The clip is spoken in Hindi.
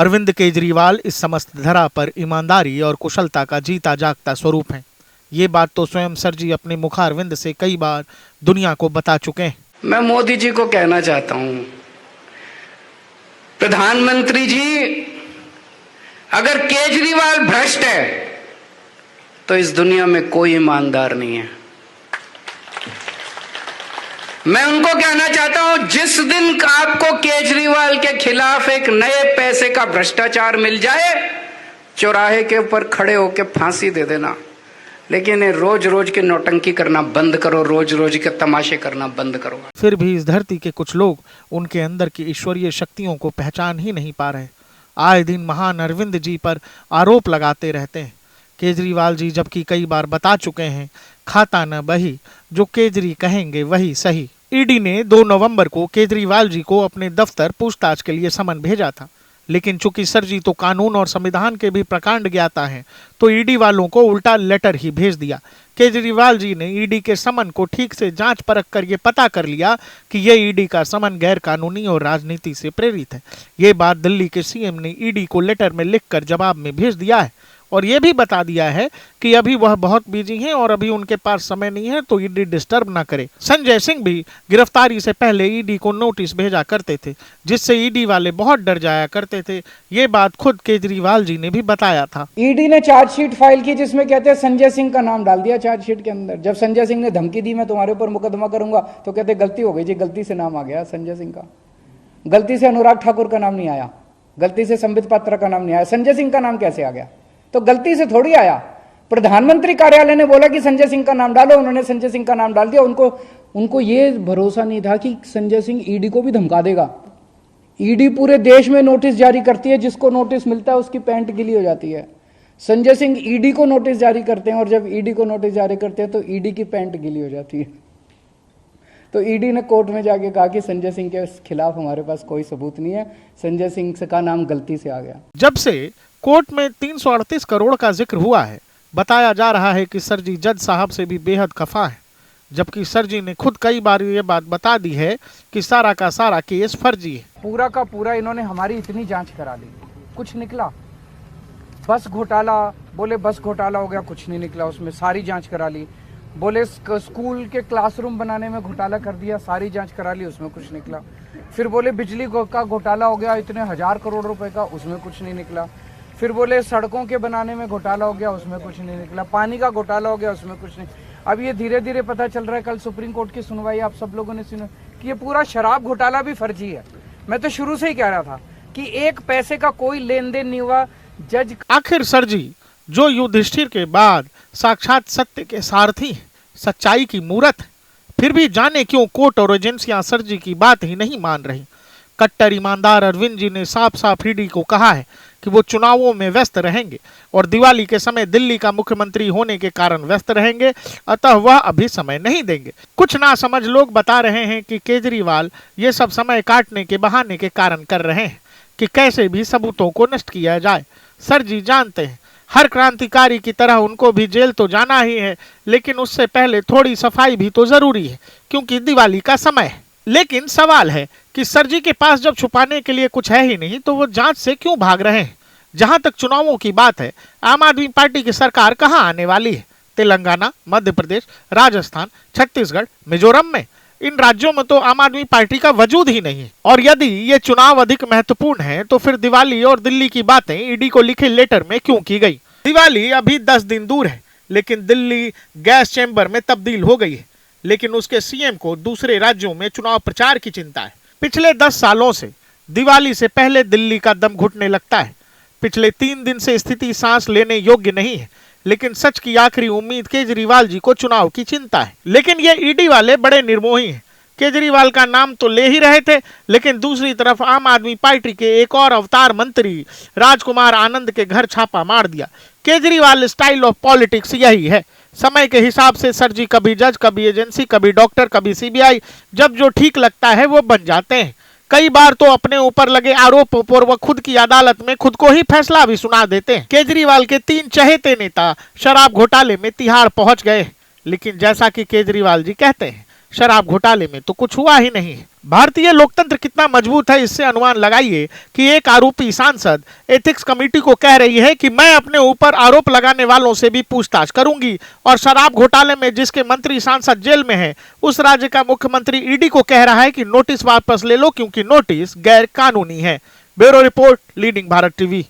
अरविंद केजरीवाल इस समस्त धरा पर ईमानदारी और कुशलता का जीता जागता स्वरूप हैं। ये बात तो स्वयं सर जी अपने मुखारविंद से कई बार दुनिया को बता चुके हैं। मैं मोदी जी को कहना चाहता हूं, प्रधानमंत्री जी, अगर केजरीवाल भ्रष्ट है तो इस दुनिया में कोई ईमानदार नहीं है। मैं उनको कहना चाहता हूं, जिस दिन आपको केजरीवाल के खिलाफ एक नए पैसे का भ्रष्टाचार मिल जाए, चौराहे के ऊपर खड़े होकर फांसी दे देना। लेकिन रोज रोज के नौटंकी करना बंद करो, रोज रोज के तमाशे करना बंद करो। फिर भी इस धरती के कुछ लोग उनके अंदर की ईश्वरीय शक्तियों को पहचान ही नहीं पा रहे। आए दिन महान अरविंद जी पर आरोप लगाते रहते हैं। केजरीवाल जी जबकि कई बार बता चुके हैं, खाता न बही, जो केजरी कहेंगे वही सही। ईडी ने 2 नवंबर को केजरीवाल जी को अपने दफ्तर पूछताछ के लिए समन भेजा था, लेकिन चूंकि सर जी तो कानून और संविधान के भी प्रकांड ज्ञाता हैं, तो ईडी वालों को उल्टा लेटर ही भेज दिया। केजरीवाल जी ने ईडी के समन को ठीक से जांच परख कर ये पता कर लिया कि यह ईडी का समन गैर कानूनी और राजनीति से प्रेरित है। ये बात दिल्ली के सीएम ने ईडी को लेटर में लिखकर जवाब में भेज दिया है और ये भी बता दिया है कि अभी वह बहुत बिजी हैं और अभी उनके पास समय नहीं है, तो ईडी डिस्टर्ब ना करे। संजय सिंह भी गिरफ्तारी से पहले ईडी को नोटिस भेजा करते थे, जिससे ईडी वाले बहुत डर जाया करते थे। ये बात खुद केजरीवाल जी ने भी बताया था। ईडी ने चार्जशीट फाइल की जिसमें कहते हैं संजय सिंह का नाम डाल दिया चार्जशीट के अंदर। जब संजय सिंह ने धमकी दी मैं तुम्हारे ऊपर मुकदमा करूंगा, तो कहते गलती हो गई जी, गलती से नाम आ गया संजय सिंह का, गलती से अनुराग ठाकुर का नाम नहीं आया, गलती से संबित पात्रा का नाम नहीं आया। संजय सिंह का नाम कैसे आ गया? तो गलती से थोड़ी आया। प्रधानमंत्री कार्यालय ने बोला कि संजय सिंह का नाम डालो, उन्होंने संजय सिंह का नाम डाल दिया। उनको ये भरोसा नहीं था कि संजय सिंह ईडी को भी धमका देगा। ईडी पूरे देश में नोटिस जारी करती है, जिसको नोटिस मिलता है उसकी पैंट गीली हो जाती है। संजय सिंह ईडी को नोटिस जारी करते हैं और जब ईडी को नोटिस जारी करते हैं तो ईडी की पैंट गीली हो जाती है। तो ईडी ने कोर्ट में जाके कहा कि संजय सिंह के खिलाफ हमारे पास कोई सबूत नहीं है, संजय सिंह का नाम गलती से आ गया। जब से कोर्ट में 338 करोड़ का जिक्र हुआ है, बताया जा रहा है कि सर जी जज साहब से भी बेहद खफा है, जबकि सर जी ने खुद कई बार ये बात बता दी है कि सारा का सारा केस फर्जी है। पूरा का पूरा इन्होंने हमारी इतनी जांच करा ली, कुछ निकला। बस घोटाला बोले, बस घोटाला हो गया, कुछ नहीं निकला उसमें, सारी जांच करा ली। बोले स्कूल के क्लासरूम बनाने में घोटाला कर दिया, सारी जांच करा ली, उसमें कुछ निकला। फिर बोले बिजली का घोटाला हो गया, इतने 1000 करोड़ रुपए का, उसमें कुछ नहीं निकला। फिर बोले सड़कों के बनाने में घोटाला हो गया, उसमें कुछ नहीं निकला। पानी का घोटाला हो गया, उसमें कुछ नहीं। अब ये धीरे धीरे पता चल रहा है, कल सुप्रीम कोर्ट की सुनवाई आप सब लोगों ने सुनी, कि ये पूरा शराब घोटाला भी फर्जी है। मैं तो शुरू से ही कह रहा था कि 1 पैसे का कोई लेन देन नहीं हुआ। जज आखिर सर जी जो युधिष्ठिर के बाद साक्षात सत्य के सारथी, सच्चाई की मूरत, फिर भी जाने क्यों कोर्ट और एजेंसियां सर जी की बात ही नहीं मान रही। कट्टर ईमानदार अरविंद जी ने साफ साफ ईडी को कहा है कि वो चुनावों में व्यस्त रहेंगे और दिवाली के समय दिल्ली का मुख्यमंत्री होने के कारण व्यस्त रहेंगे, अतः वह अभी समय नहीं देंगे। कुछ ना समझ लोग बता रहे हैं कि केजरीवाल ये सब समय काटने के बहाने के कारण कर रहे हैं कि कैसे भी सबूतों को नष्ट किया जाए। सर जी जानते हैं हर क्रांतिकारी की तरह उनको भी जेल तो जाना ही है, लेकिन उससे पहले थोड़ी सफाई भी तो जरूरी है, क्योंकि दिवाली का समय है। लेकिन सवाल है कि सर जी के पास जब छुपाने के लिए कुछ है ही नहीं, तो वो जांच से क्यों भाग रहे हैं। जहां तक चुनावों की बात है, आम आदमी पार्टी की सरकार कहां आने वाली है? तेलंगाना, मध्य प्रदेश, राजस्थान, छत्तीसगढ़, मिजोरम में, इन राज्यों में तो आम आदमी पार्टी का वजूद ही नहीं है। और यदि ये चुनाव अधिक महत्वपूर्ण है, तो फिर दिवाली और दिल्ली की बातें ईडी को लिखे लेटर में क्यों की गई? दिवाली अभी 10 दिन दूर है, लेकिन दिल्ली गैस चैम्बर में तब्दील हो गई है। लेकिन उसके सीएम को दूसरे राज्यों में चुनाव प्रचार की चिंता है। पिछले 10 सालों से दिवाली से पहले दिल्ली का दम घुटने लगता है। पिछले 3 दिन से स्थिति सांस लेने योग्य नहीं है, लेकिन सच की आखिरी उम्मीद केजरीवाल जी को चुनाव की चिंता है। लेकिन ये ईडी वाले बड़े निर्मोही हैं। केजरीवाल का नाम तो ले ही रहे थे, लेकिन दूसरी तरफ आम आदमी पार्टी के एक और अवतार मंत्री राजकुमार आनंद के घर छापा मार दिया। केजरीवाल स्टाइल ऑफ पॉलिटिक्स यही है। समय के हिसाब से सर जी कभी जज, कभी एजेंसी, कभी डॉक्टर, कभी सीबीआई, जब जो ठीक लगता है वो बन जाते हैं। कई बार तो अपने ऊपर लगे आरोपों पर वो खुद की अदालत में खुद को ही फैसला भी सुना देते हैं। केजरीवाल के 3 चहेते नेता शराब घोटाले में तिहाड़ पहुंच गए, लेकिन जैसा कि केजरीवाल जी कहते हैं शराब घोटाले में तो कुछ हुआ ही नहीं। भारतीय लोकतंत्र कितना मजबूत है इससे अनुमान लगाइए कि एक आरोपी सांसद एथिक्स कमेटी को कह रही है कि मैं अपने ऊपर आरोप लगाने वालों से भी पूछताछ करूंगी, और शराब घोटाले में जिसके मंत्री सांसद जेल में है उस राज्य का मुख्यमंत्री ईडी को कह रहा है कि नोटिस वापस ले लो क्योंकि नोटिस गैर कानूनी है। Bureau report, leading Bharat TV.